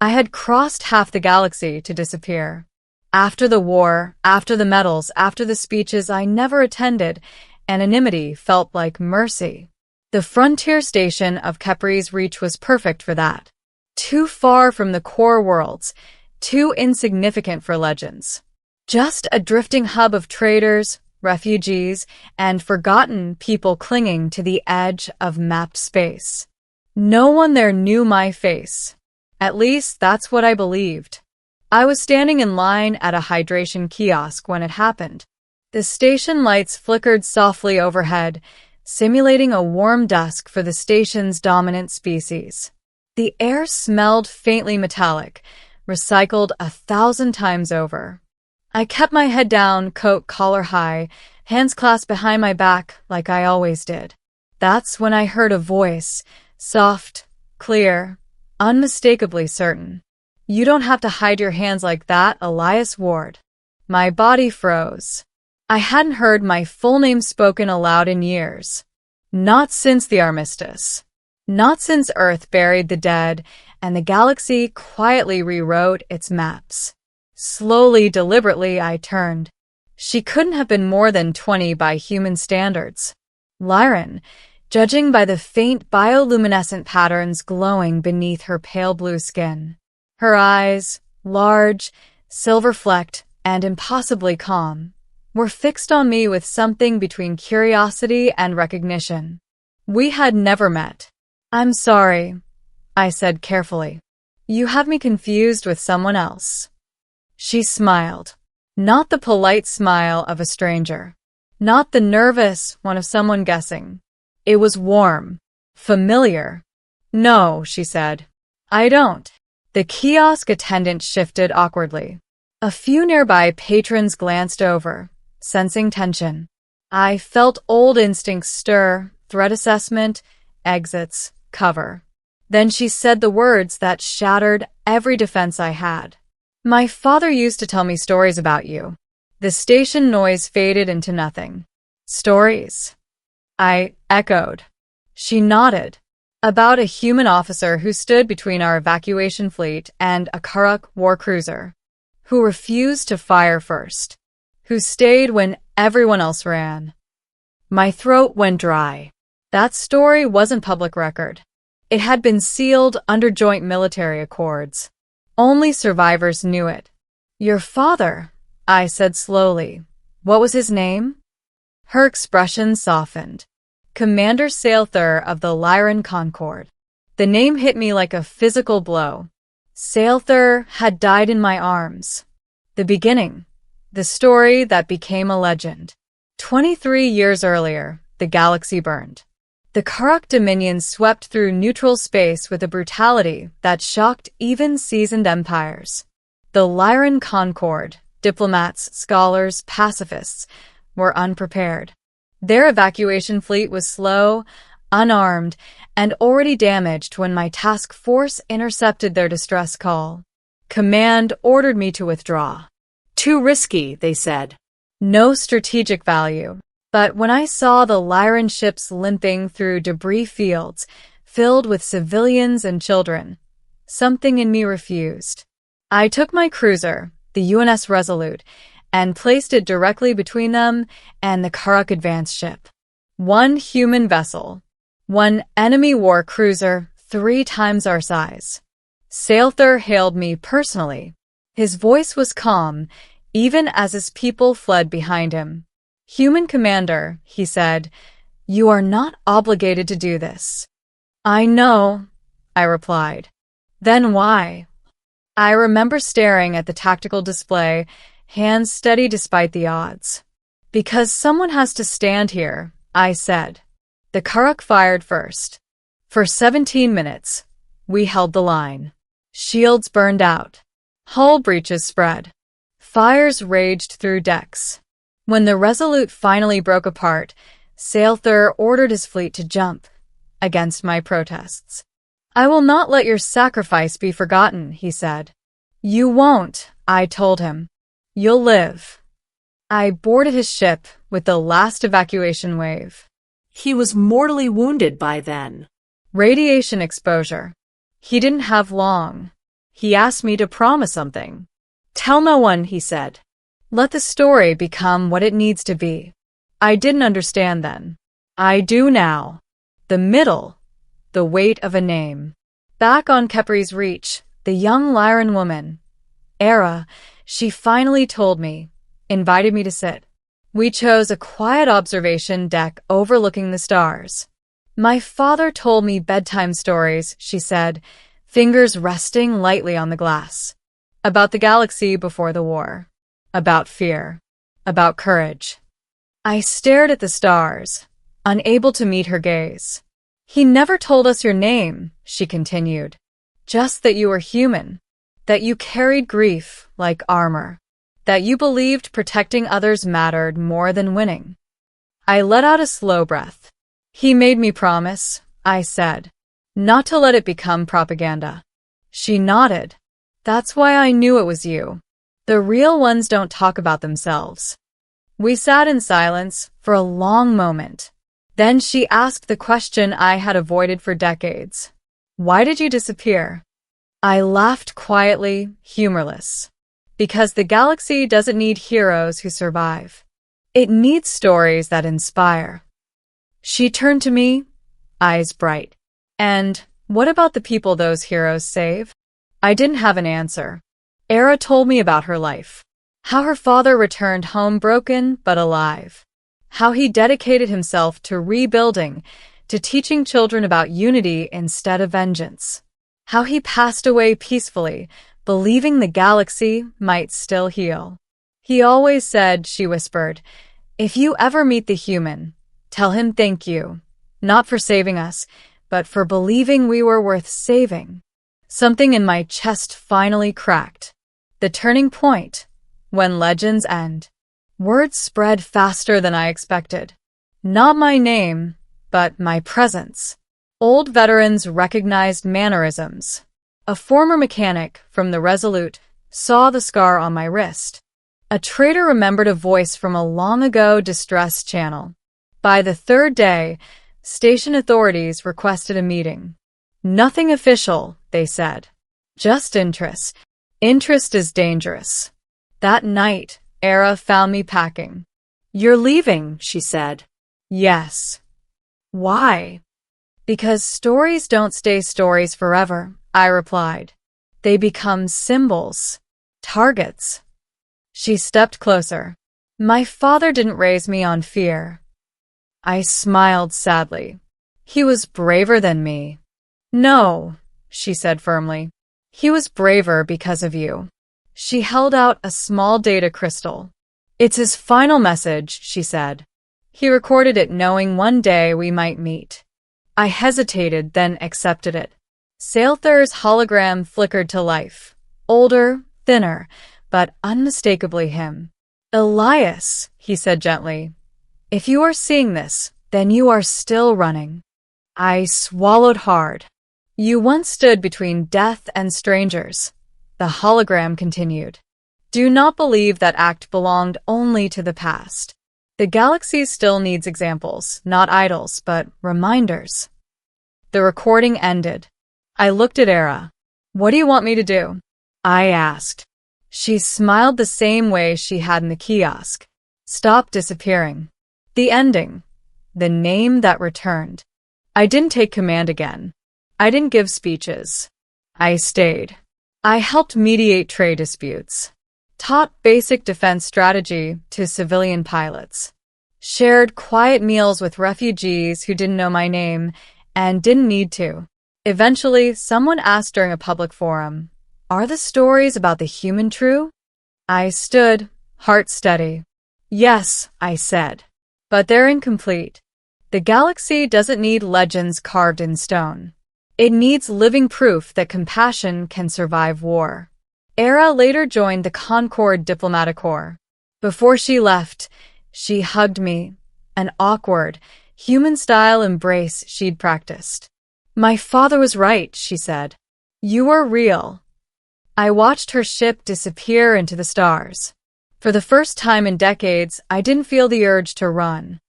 I had crossed half the galaxy to disappear. After the war, after the medals, after the speeches I never attended, anonymity felt like mercy. The frontier station of Kepri's Reach was perfect for that. Too far from the core worlds, too insignificant for legends. Just a drifting hub of traders, refugees, and forgotten people clinging to the edge of mapped space. No one there knew my face. At least that's what I believed. I was standing in line at a hydration kiosk when it happened. The station lights flickered softly overhead, simulating a warm dusk for the station's dominant species. The air smelled faintly metallic, recycled 1,000 times over. I kept my head down, coat collar high, hands clasped behind my back like I always did. That's when I heard a voice, soft, clear, unmistakably certain. "You don't have to hide your hands like that, Elias Ward." My body froze. I hadn't heard my full name spoken aloud in years. Not since the armistice. Not since Earth buried the dead and the galaxy quietly rewrote its maps. Slowly, deliberately, I turned. She couldn't have been more than 20 by human standards. Lyran, judging by the faint bioluminescent patterns glowing beneath her pale blue skin. Her eyes, large, silver-flecked, and impossibly calm, were fixed on me with something between curiosity and recognition. We had never met. "I'm sorry," I said carefully. "You have me confused with someone else." She smiled. Not the polite smile of a stranger. Not the nervous one of someone guessing. It was warm. Familiar. "No," she said. "I don't." The kiosk attendant shifted awkwardly. A few nearby patrons glanced over, sensing tension. I felt old instincts stir, threat assessment, exits, cover. Then she said the words that shattered every defense I had. "My father used to tell me stories about you." The station noise faded into nothing. "Stories?" I echoed. She nodded. "About a human officer who stood between our evacuation fleet and a Karuk war cruiser, who refused to fire first, who stayed when everyone else ran." My throat went dry. That story wasn't public record. It had been sealed under joint military accords. Only survivors knew it. "Your father," I said slowly. "What was his name?" Her expression softened. "Commander Sailthur of the Lyran Concord." The name hit me like a physical blow. Sailthur had died in my arms. The beginning. The story that became a legend. 23 years earlier, the galaxy burned. The Karuk Dominion swept through neutral space with a brutality that shocked even seasoned empires. The Lyran Concord, diplomats, scholars, pacifists, were unprepared. Their evacuation fleet was slow, unarmed, and already damaged when my task force intercepted their distress call. Command ordered me to withdraw. "Too risky," they said. No strategic value. But when I saw the Lyran ships limping through debris fields filled with civilians and children, something in me refused. I took my cruiser, the UNS Resolute, and placed it directly between them and the Karuk advance ship. One human vessel. One enemy war cruiser 3 times our size. Sailthur hailed me personally. His voice was calm, even as his people fled behind him. "Human commander," he said, "you are not obligated to do this." "I know," I replied. "Then why?" I remember staring at the tactical display, hands steady despite the odds. "Because someone has to stand here," I said. The Karuk fired first. For 17 minutes, we held the line. Shields burned out. Hull breaches spread. Fires raged through decks. When the Resolute finally broke apart, Sailthur ordered his fleet to jump, against my protests. "I will not let your sacrifice be forgotten," he said. "You won't," I told him. "You'll live." I boarded his ship with the last evacuation wave. He was mortally wounded by then. Radiation exposure. He didn't have long. He asked me to promise something. Tell no one, he said. Let the story become what it needs to be. I didn't understand then. I do now. The middle, the weight of a name. Back on Kepri's reach, the young Lyran woman, Era, she finally told me, invited me to sit. We chose a quiet observation deck overlooking the stars. My father told me bedtime stories, she said, fingers resting lightly on the glass. About the galaxy before the war. About fear. About courage. I stared at the stars, unable to meet her gaze. He never told us your name, she continued. Just that you were human. That you carried grief like armor. That you believed protecting others mattered more than winning. I let out a slow breath. He made me promise, I said, not to let it become propaganda. She nodded. That's why I knew it was you. The real ones don't talk about themselves. We sat in silence for a long moment. Then she asked the question I had avoided for decades. Why did you disappear? I laughed quietly, humorless. Because the galaxy doesn't need heroes who survive. It needs stories that inspire. She turned to me, eyes bright. And what about the people those heroes save? I didn't have an answer. Era told me about her life. How her father returned home broken but alive. How he dedicated himself to rebuilding, to teaching children about unity instead of vengeance. How he passed away peacefully, believing the galaxy might still heal. He always said, she whispered, if you ever meet the human, tell him thank you, not for saving us, but for believing we were worth saving. Something in my chest finally cracked. The turning point, when legends end. Words spread faster than I expected. Not my name, but my presence. Old veterans recognized mannerisms. A former mechanic from the Resolute saw the scar on my wrist. A trader remembered a voice from a long-ago distress channel. By the third day, station authorities requested a meeting. Nothing official, they said. Just interest. Interest is dangerous. That night, Era found me packing. You're leaving, she said. Yes. Why? Because stories don't stay stories forever, I replied. They become symbols, targets. She stepped closer. My father didn't raise me on fear. I smiled sadly. He was braver than me. No, she said firmly. He was braver because of you. She held out a small data crystal. It's his final message, she said. He recorded it knowing one day we might meet. I hesitated, then accepted it. Sailthur's hologram flickered to life. Older, thinner, but unmistakably him. Elias, he said gently. If you are seeing this, then you are still running. I swallowed hard. You once stood between death and strangers. The hologram continued. Do not believe that act belonged only to the past. The galaxy still needs examples, not idols, but reminders. The recording ended. I looked at Era. What do you want me to do? I asked. She smiled the same way she had in the kiosk. Stop disappearing. The ending. The name that returned. I didn't take command again. I didn't give speeches. I stayed. I helped mediate trade disputes. Taught basic defense strategy to civilian pilots. Shared quiet meals with refugees who didn't know my name and didn't need to. Eventually, someone asked during a public forum, are the stories about the human true? I stood, heart steady. Yes, I said. But they're incomplete. The galaxy doesn't need legends carved in stone. It needs living proof that compassion can survive war. Era later joined the Concord Diplomatic Corps. Before she left, she hugged me, an awkward, human-style embrace she'd practiced. My father was right, she said. You are real. I watched her ship disappear into the stars. For the first time in decades, I didn't feel the urge to run.